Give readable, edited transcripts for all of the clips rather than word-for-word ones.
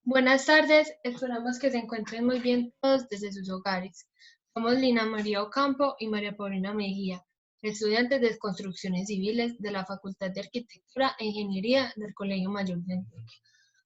Buenas tardes, esperamos que se encuentren muy bien todos desde sus hogares. Somos Lina María Ocampo y María Paulina Mejía, estudiantes de Construcciones Civiles de la Facultad de Arquitectura e Ingeniería del Colegio Mayor de Antioquia.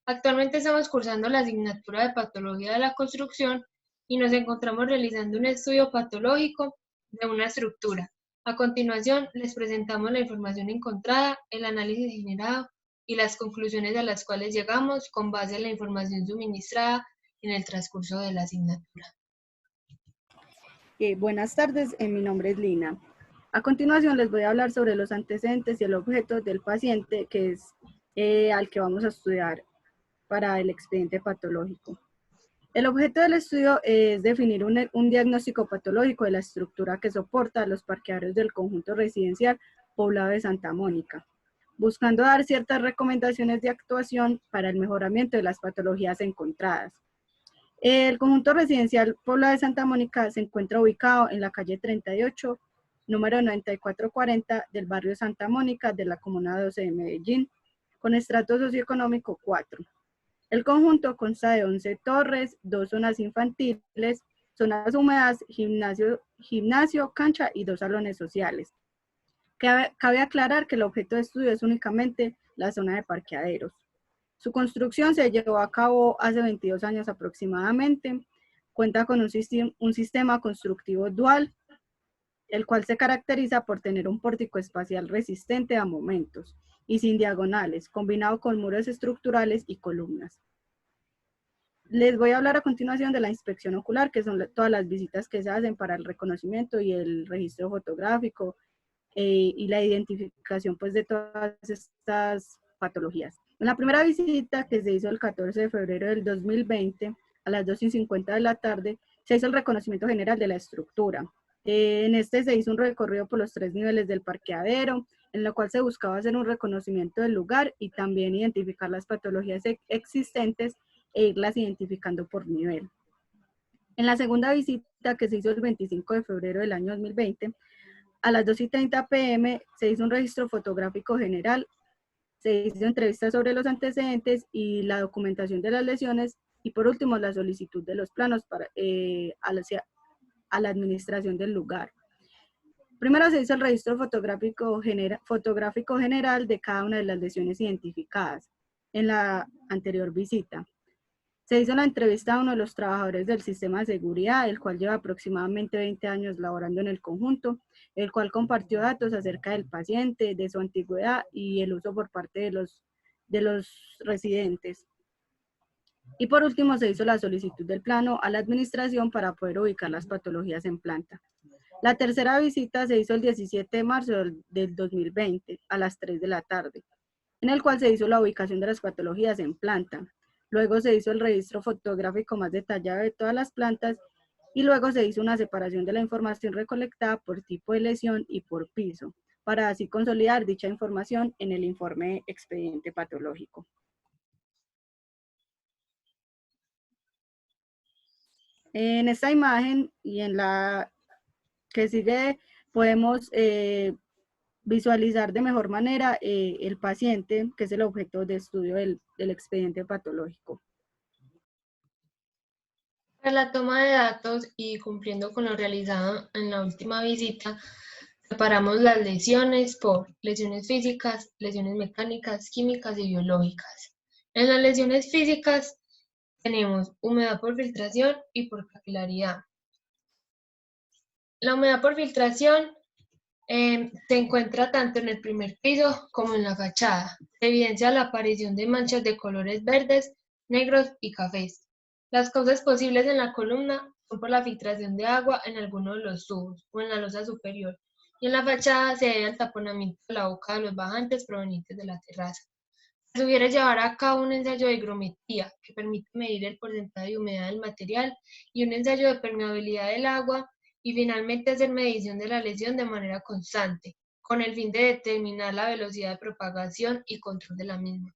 Actualmente estamos cursando la asignatura de Patología de la Construcción y nos encontramos realizando un estudio patológico de una estructura. A continuación, les presentamos la información encontrada, el análisis generado y las conclusiones a las cuales llegamos con base en la información suministrada en el transcurso de la asignatura. Buenas tardes, mi nombre es Lina. A continuación les voy a hablar sobre los antecedentes y el objeto del paciente que es al que vamos a estudiar para el expediente patológico. El objeto del estudio es definir un diagnóstico patológico de la estructura que soporta los parqueaderos del conjunto residencial poblado de Santa Mónica, buscando dar ciertas recomendaciones de actuación para el mejoramiento de las patologías encontradas. El conjunto residencial Poblado de Santa Mónica se encuentra ubicado en la calle 38, número 9440 del barrio Santa Mónica de la Comuna 12 de Medellín, con estrato socioeconómico 4. El conjunto consta de 11 torres, 2 zonas infantiles, zonas húmedas, gimnasio, cancha y 2 salones sociales. Cabe aclarar que el objeto de estudio es únicamente la zona de parqueaderos. Su construcción se llevó a cabo hace 22 años aproximadamente. Cuenta con un sistema constructivo dual, el cual se caracteriza por tener un pórtico espacial resistente a momentos y sin diagonales, combinado con muros estructurales y columnas. Les voy a hablar a continuación de la inspección ocular, que son todas las visitas que se hacen para el reconocimiento y el registro fotográfico y la identificación pues, de todas estas patologías. En la primera visita, que se hizo el 14 de febrero del 2020, a las 2:50 de la tarde, se hizo el reconocimiento general de la estructura. En este se hizo un recorrido por los 3 niveles del parqueadero, en lo cual se buscaba hacer un reconocimiento del lugar y también identificar las patologías existentes e irlas identificando por nivel. En la segunda visita, que se hizo el 25 de febrero del año 2020, a las 2:30 p.m. se hizo un registro fotográfico general, se hizo entrevistas sobre los antecedentes y la documentación de las lesiones, y por último la solicitud de los planos a la administración del lugar. Primero se hizo el registro fotográfico general de cada una de las lesiones identificadas en la anterior visita. Se hizo la entrevista a uno de los trabajadores del sistema de seguridad, el cual lleva aproximadamente 20 años laborando en el conjunto, el cual compartió datos acerca del paciente, de su antigüedad y el uso por parte de los residentes. Y por último se hizo la solicitud del plano a la administración para poder ubicar las patologías en planta. La tercera visita se hizo el 17 de marzo del 2020 a las 3 de la tarde, en el cual se hizo la ubicación de las patologías en planta. Luego se hizo el registro fotográfico más detallado de todas las plantas y luego se hizo una separación de la información recolectada por tipo de lesión y por piso, para así consolidar dicha información en el informe expediente patológico. En esta imagen y en la que sigue podemos visualizar de mejor manera el paciente, que es el objeto de estudio del expediente patológico. Para la toma de datos y cumpliendo con lo realizado en la última visita, separamos las lesiones por lesiones físicas, lesiones mecánicas, químicas y biológicas. En las lesiones físicas tenemos humedad por filtración y por capilaridad. La humedad por filtración se encuentra tanto en el primer piso como en la fachada. Se evidencia la aparición de manchas de colores verdes, negros y cafés. Las causas posibles en la columna son por la filtración de agua en alguno de los tubos o en la losa superior, y en la fachada se debe al taponamiento de la boca de los bajantes provenientes de la terraza. Se sugiere llevar a cabo un ensayo de higrometría que permite medir el porcentaje de humedad del material y un ensayo de permeabilidad del agua y finalmente hacer medición de la lesión de manera constante, con el fin de determinar la velocidad de propagación y control de la misma.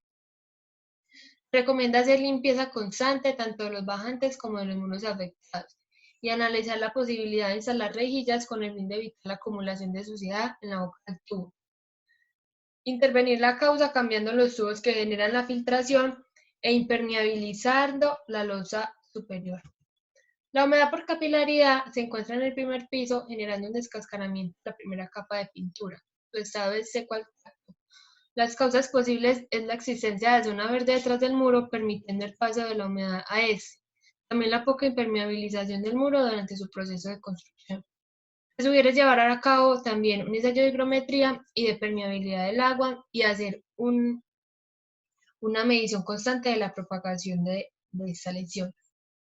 Recomienda hacer limpieza constante tanto de los bajantes como de los muros afectados y analizar la posibilidad de instalar rejillas con el fin de evitar la acumulación de suciedad en la boca del tubo. Intervenir la causa cambiando los tubos que generan la filtración e impermeabilizando la losa superior. La humedad por capilaridad se encuentra en el primer piso, generando un descascaramiento de la primera capa de pintura. Su estado es seco al tacto. Las causas posibles es la existencia de zona verde detrás del muro, permitiendo el paso de la humedad a este. También la poca impermeabilización del muro durante su proceso de construcción. Se sugiere llevar a cabo también un ensayo de higrometría y de permeabilidad del agua y hacer una medición constante de la propagación de esta lesión.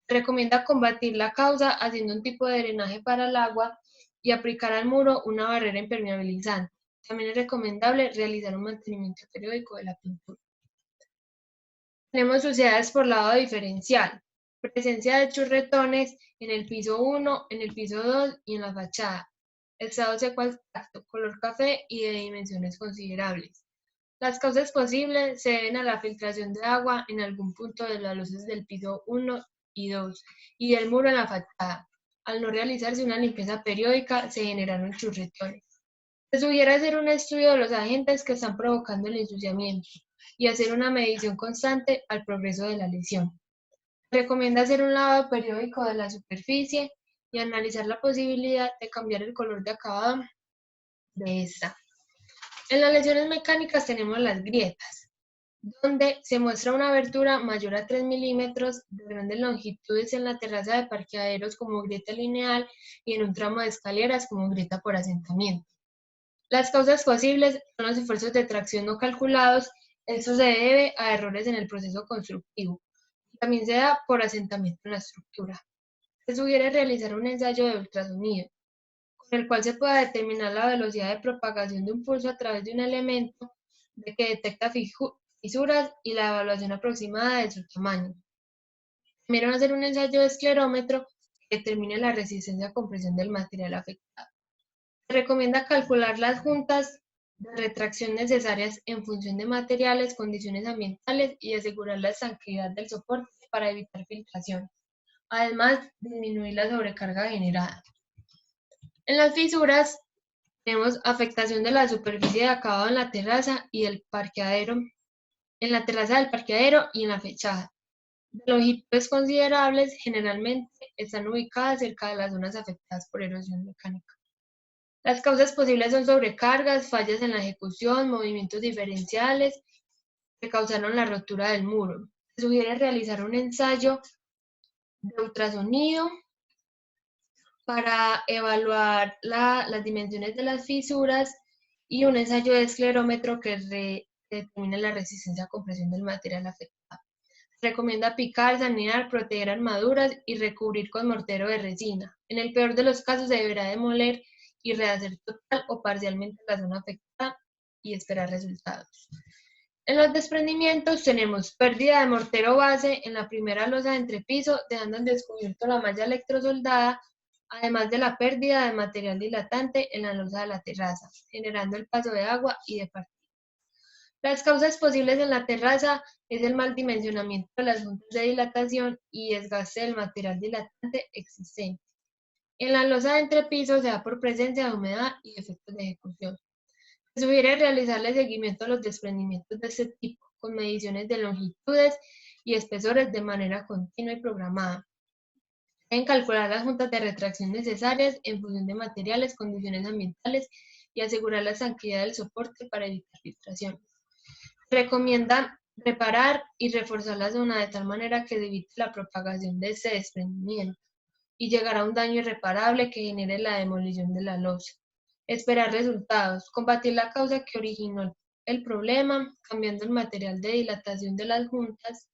Se recomienda combatir la causa haciendo un tipo de drenaje para el agua y aplicar al muro una barrera impermeabilizante. También es recomendable realizar un mantenimiento periódico de la pintura. Tenemos suciedades por lavado diferencial. Presencia de churretones en el piso 1, en el piso 2 y en la fachada. Estado seco al tacto, color café y de dimensiones considerables. Las causas posibles se deben a la filtración de agua en algún punto de las losas del piso 1 y 2 y del muro en la fachada. Al no realizarse una limpieza periódica, se generaron churretones. Se sugiere hacer un estudio de los agentes que están provocando el ensuciamiento y hacer una medición constante al progreso de la lesión. Se recomienda hacer un lavado periódico de la superficie y analizar la posibilidad de cambiar el color de acabado de esta. En las lesiones mecánicas tenemos las grietas, donde se muestra una abertura mayor a 3 milímetros de grandes longitudes en la terraza de parqueaderos como grieta lineal y en un tramo de escaleras como grieta por asentamiento. Las causas posibles son los esfuerzos de tracción no calculados. Esto se debe a errores en el proceso constructivo. También se da por asentamiento en la estructura. Se sugiere realizar un ensayo de ultrasonido, con el cual se pueda determinar la velocidad de propagación de un pulso a través de un elemento que detecta fisuras y la evaluación aproximada de su tamaño. También hacer un ensayo de esclerómetro que determine la resistencia a compresión del material afectado. Se recomienda calcular las juntas de retracción necesarias en función de materiales, condiciones ambientales y asegurar la estanqueidad del soporte para evitar filtraciones. Además, disminuir la sobrecarga generada. En las fisuras tenemos afectación de la superficie de acabado en la terraza y el parqueadero, en la terraza del parqueadero y en la fachada. De longitudes considerables, generalmente están ubicadas cerca de las zonas afectadas por erosión mecánica. Las causas posibles son sobrecargas, fallas en la ejecución, movimientos diferenciales que causaron la rotura del muro. Se sugiere realizar un ensayo de ultrasonido para evaluar las dimensiones de las fisuras y un ensayo de esclerómetro que determine la resistencia a compresión del material afectado. Se recomienda picar, sanear, proteger armaduras y recubrir con mortero de resina. En el peor de los casos se deberá demoler y rehacer total o parcialmente la zona afectada y esperar resultados. En los desprendimientos tenemos pérdida de mortero base en la primera losa de entrepiso, dejando al descubierto la malla electrosoldada, además de la pérdida de material dilatante en la losa de la terraza, generando el paso de agua y de partida. Las causas posibles en la terraza es el mal dimensionamiento de las juntas de dilatación y desgaste del material dilatante existente. En la losa de entrepiso se da por presencia de humedad y efectos de ejecución. Se sugiere realizarle seguimiento a los desprendimientos de este tipo, con mediciones de longitudes y espesores de manera continua y programada. Deben calcular las juntas de retracción necesarias en función de materiales, condiciones ambientales y asegurar la estanqueidad del soporte para evitar filtraciones. Se recomienda reparar y reforzar la zona de tal manera que se evite la propagación de este desprendimiento y llegar a un daño irreparable que genere la demolición de la losa. Esperar resultados. Combatir la causa que originó el problema, cambiando el material de dilatación de las juntas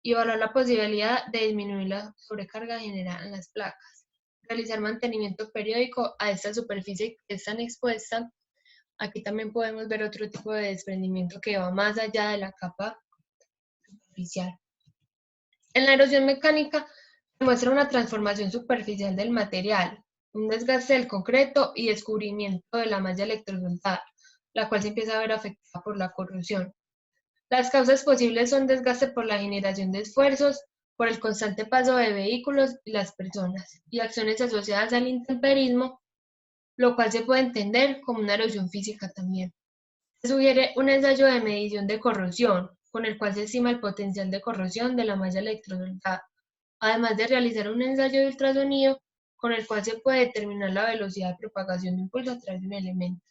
y evaluar la posibilidad de disminuir la sobrecarga generada en las placas. Realizar mantenimiento periódico a esta superficie que están expuesta. Aquí también podemos ver otro tipo de desprendimiento que va más allá de la capa superficial. En la erosión mecánica se muestra una transformación superficial del material, un desgaste del concreto y descubrimiento de la malla electrosoldada, la cual se empieza a ver afectada por la corrosión. Las causas posibles son desgaste por la generación de esfuerzos, por el constante paso de vehículos y las personas, y acciones asociadas al intemperismo, lo cual se puede entender como una erosión física también. Se sugiere un ensayo de medición de corrosión, con el cual se estima el potencial de corrosión de la malla electrosoldada, además de realizar un ensayo de ultrasonido con el cual se puede determinar la velocidad de propagación de impulso a través de un elemento,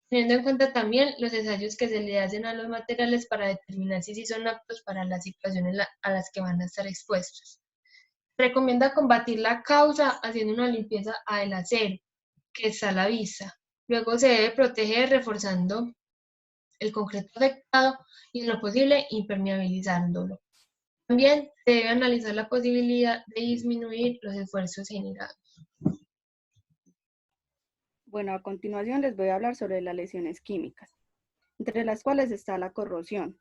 teniendo en cuenta también los ensayos que se le hacen a los materiales para determinar si sí son aptos para las situaciones a las que van a estar expuestos. Recomienda combatir la causa haciendo una limpieza al acero, que está a la vista. Luego se debe proteger reforzando el concreto afectado y en lo posible impermeabilizándolo. También se debe analizar la posibilidad de disminuir los esfuerzos generados. Bueno, a continuación les voy a hablar sobre las lesiones químicas, entre las cuales está la corrosión.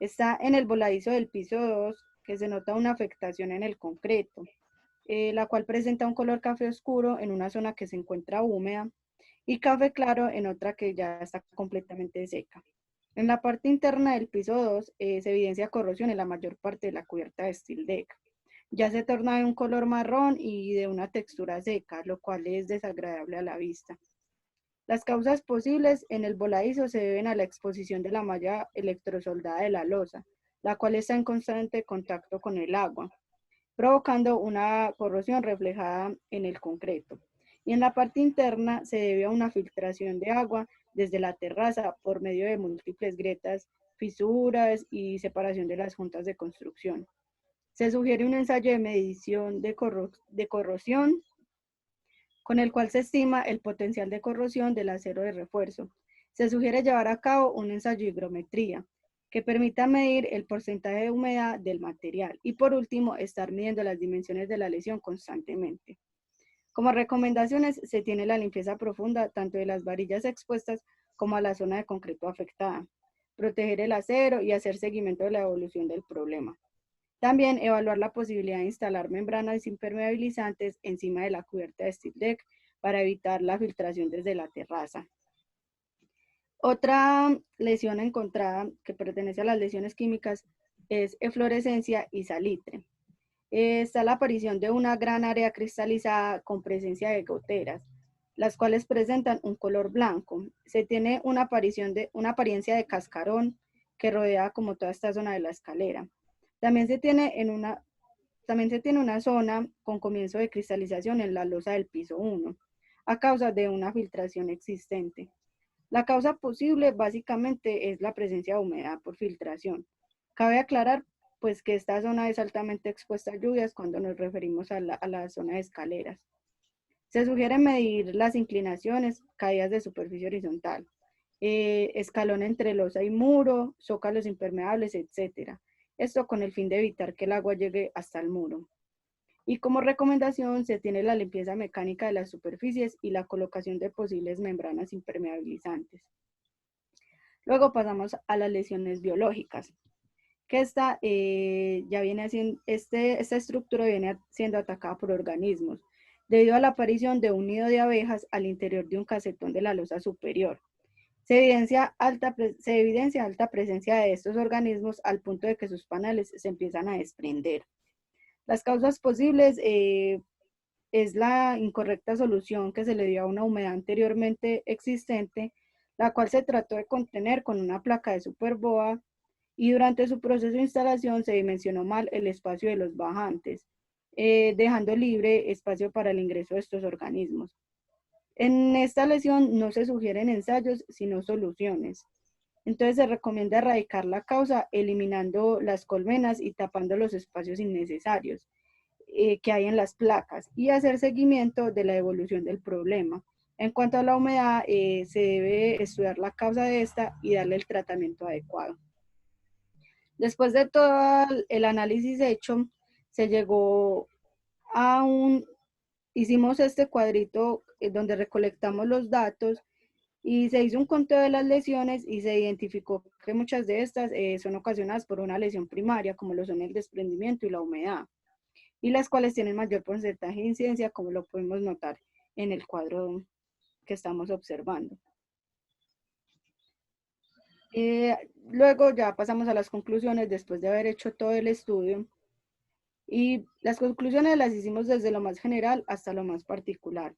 Está en el voladizo del piso 2, que se nota una afectación en el concreto, la cual presenta un color café oscuro en una zona que se encuentra húmeda y café claro en otra que ya está completamente seca. En la parte interna del piso 2 se evidencia corrosión en la mayor parte de la cubierta de steel deck. Ya se torna de un color marrón y de una textura seca, lo cual es desagradable a la vista. Las causas posibles en el voladizo se deben a la exposición de la malla electrosoldada de la losa, la cual está en constante contacto con el agua, provocando una corrosión reflejada en el concreto. Y en la parte interna se debe a una filtración de agua desde la terraza por medio de múltiples grietas, fisuras y separación de las juntas de construcción. Se sugiere un ensayo de medición de corrosión con el cual se estima el potencial de corrosión del acero de refuerzo. Se sugiere llevar a cabo un ensayo de higrometría que permita medir el porcentaje de humedad del material y por último estar midiendo las dimensiones de la lesión constantemente. Como recomendaciones se tiene la limpieza profunda tanto de las varillas expuestas como a la zona de concreto afectada, proteger el acero y hacer seguimiento de la evolución del problema. También evaluar la posibilidad de instalar membranas impermeabilizantes encima de la cubierta de steel deck para evitar la filtración desde la terraza. Otra lesión encontrada que pertenece a las lesiones químicas es eflorescencia y salitre. Está la aparición de una gran área cristalizada con presencia de goteras, las cuales presentan un color blanco. Se tiene una apariencia de cascarón que rodea como toda esta zona de la escalera. También se tiene una zona con comienzo de cristalización en la losa del piso 1, a causa de una filtración existente. La causa posible básicamente es la presencia de humedad por filtración. Cabe aclarar pues que esta zona es altamente expuesta a lluvias cuando nos referimos a la zona de escaleras. Se sugiere medir las inclinaciones, caídas de superficie horizontal, escalón entre losa y muro, zócalos impermeables, etc. Esto con el fin de evitar que el agua llegue hasta el muro. Y como recomendación se tiene la limpieza mecánica de las superficies y la colocación de posibles membranas impermeabilizantes. Luego pasamos a las lesiones biológicas, que esta estructura viene siendo atacada por organismos, debido a la aparición de un nido de abejas al interior de un casetón de la losa superior. Se evidencia alta presencia de estos organismos al punto de que sus paneles se empiezan a desprender. Las causas posibles es la incorrecta solución que se le dio a una humedad anteriormente existente, la cual se trató de contener con una placa de superboa y durante su proceso de instalación se dimensionó mal el espacio de los bajantes, dejando libre espacio para el ingreso de estos organismos. En esta lesión no se sugieren ensayos, sino soluciones. Entonces se recomienda erradicar la causa eliminando las colmenas y tapando los espacios innecesarios que hay en las placas y hacer seguimiento de la evolución del problema. En cuanto a la humedad, se debe estudiar la causa de esta y darle el tratamiento adecuado. Después de todo el análisis hecho, se llegó a hicimos este cuadrito donde recolectamos los datos y se hizo un conteo de las lesiones y se identificó que muchas de estas son ocasionadas por una lesión primaria, como lo son el desprendimiento y la humedad, y las cuales tienen mayor porcentaje de incidencia, como lo podemos notar en el cuadro que estamos observando. Luego ya pasamos a las conclusiones después de haber hecho todo el estudio. Y las conclusiones las hicimos desde lo más general hasta lo más particular.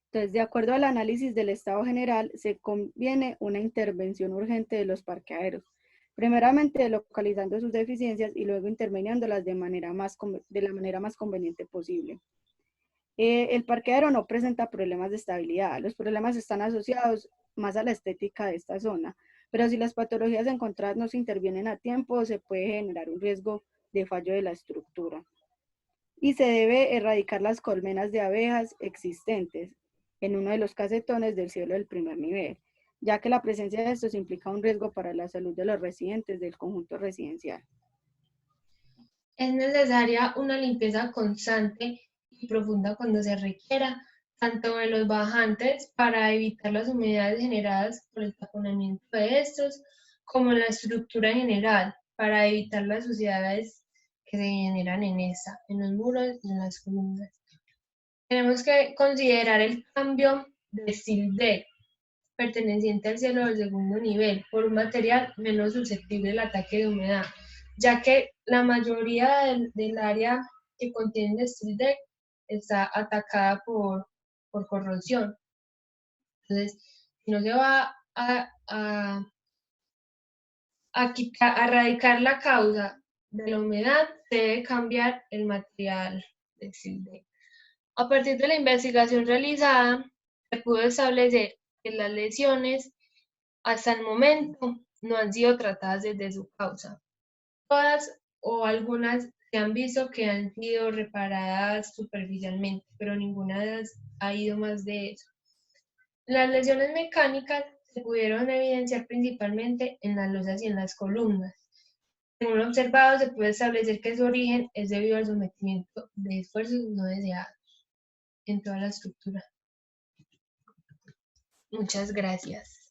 Entonces, de acuerdo al análisis del estado general, se conviene una intervención urgente de los parqueaderos, primeramente localizando sus deficiencias y luego interviniéndolas de la manera más conveniente posible. El parqueadero no presenta problemas de estabilidad, los problemas están asociados más a la estética de esta zona, pero si las patologías encontradas no se intervienen a tiempo, se puede generar un riesgo de fallo de la estructura. Y se debe erradicar las colmenas de abejas existentes en uno de los casetones del cielo del primer nivel, ya que la presencia de estos implica un riesgo para la salud de los residentes del conjunto residencial. Es necesaria una limpieza constante y profunda cuando se requiera, tanto de los bajantes para evitar las humedades generadas por el taponamiento de estos, como en la estructura en general, para evitar las suciedades que se generan en esta, en los muros y en las columnas. Tenemos que considerar el cambio de sildeck perteneciente al cielo del segundo nivel por un material menos susceptible al ataque de humedad, ya que la mayoría del área que contiene el sildeck está atacada por corrosión. Entonces, si no se va a erradicar la causa de la humedad, se debe cambiar el material del sildeck. A partir de la investigación realizada, se pudo establecer que las lesiones hasta el momento no han sido tratadas desde su causa. Todas o algunas se han visto que han sido reparadas superficialmente, pero ninguna de ellas ha ido más de eso. Las lesiones mecánicas se pudieron evidenciar principalmente en las losas y en las columnas. Según lo observado, se puede establecer que su origen es debido al sometimiento de esfuerzos no deseados en toda la estructura. Muchas gracias.